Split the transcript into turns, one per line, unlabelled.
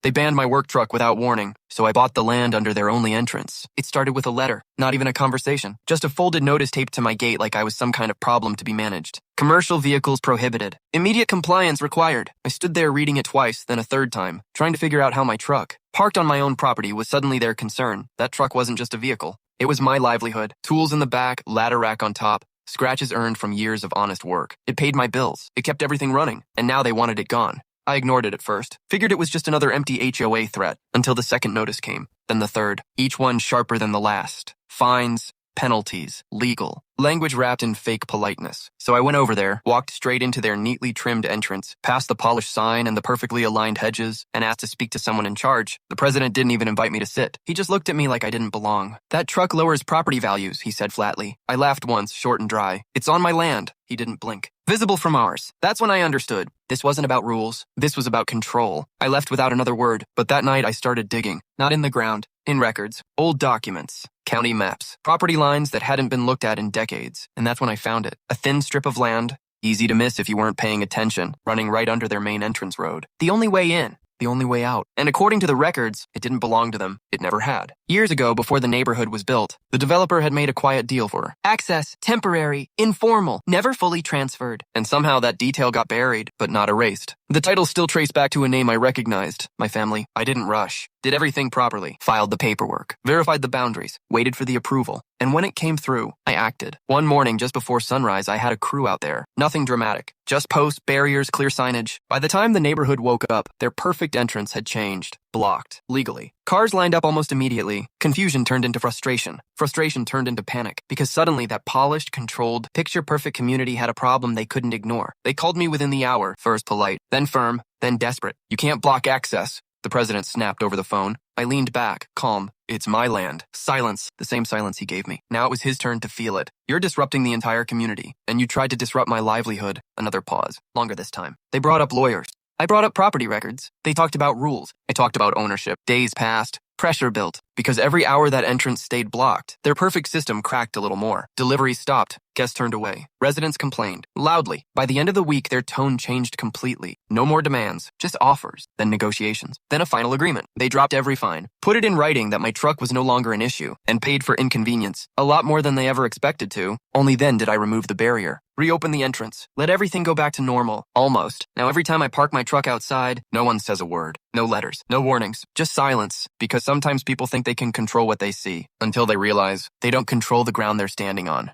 They banned my work truck without warning, so I bought the land under their only entrance. It started with a letter, not even a conversation, just a folded notice taped to my gate like I was some kind of problem to be managed. Commercial vehicles prohibited. Immediate compliance required. I stood there reading it twice, then a third time, trying to figure out how my truck, parked on my own property, was suddenly their concern. That truck wasn't just a vehicle. It was my livelihood. Tools in the back, ladder rack on top. Scratches earned from years of honest work. It paid my bills. It kept everything running. And now they wanted it gone. I ignored it at first. Figured it was just another empty HOA threat, until the second notice came. Then the third. Each one sharper than the last. Fines, penalties, legal. Language wrapped in fake politeness. So I went over there, walked straight into their neatly trimmed entrance, past the polished sign and the perfectly aligned hedges, and asked to speak to someone in charge. The president didn't even invite me to sit. He just looked at me like I didn't belong. "That truck lowers property values," he said flatly. I laughed once, short and dry. "It's on my land." He didn't blink. "Visible from ours." That's when I understood. This wasn't about rules. This was about control. I left without another word, but that night I started digging. Not in the ground, in records, old documents, county maps, property lines that hadn't been looked at in decades. And that's when I found it. A thin strip of land, easy to miss if you weren't paying attention, running right under their main entrance road. The only way in. The only way out. And according to the records, it didn't belong to them. It never had. Years ago, before the neighborhood was built, the developer had made a quiet deal for her. Access, temporary, informal, never fully transferred. And somehow that detail got buried, but not erased. The title still traced back to a name I recognized. My family. I didn't rush. Did everything properly. Filed the paperwork. Verified the boundaries. Waited for the approval. And when it came through, I acted. One morning just before sunrise, I had a crew out there. Nothing dramatic. Just posts, barriers, clear signage. By the time the neighborhood woke up, their perfect entrance had changed. Blocked. Legally. Cars lined up almost immediately. Confusion turned into frustration. Frustration turned into panic. Because suddenly that polished, controlled, picture-perfect community had a problem they couldn't ignore. They called me within the hour, first polite, then firm, then desperate. "You can't block access," the president snapped over the phone. I leaned back, calm. "It's my land." Silence. The same silence he gave me. Now it was his turn to feel it. "You're disrupting the entire community, and you tried to disrupt my livelihood." Another pause. Longer this time. They brought up lawyers. I brought up property records. They talked about rules. I talked about ownership. Days passed. Pressure built. Because every hour that entrance stayed blocked, their perfect system cracked a little more. Deliveries stopped. Guests turned away. Residents complained. Loudly. By the end of the week, their tone changed completely. No more demands. Just offers. Then negotiations. Then a final agreement. They dropped every fine. Put it in writing that my truck was no longer an issue. And paid for inconvenience. A lot more than they ever expected to. Only then did I remove the barrier. Reopen the entrance. Let everything go back to normal. Almost. Now every time I park my truck outside, no one says a word. No letters. No warnings. Just silence. Because sometimes people think they can control what they see. Until they realize they don't control the ground they're standing on.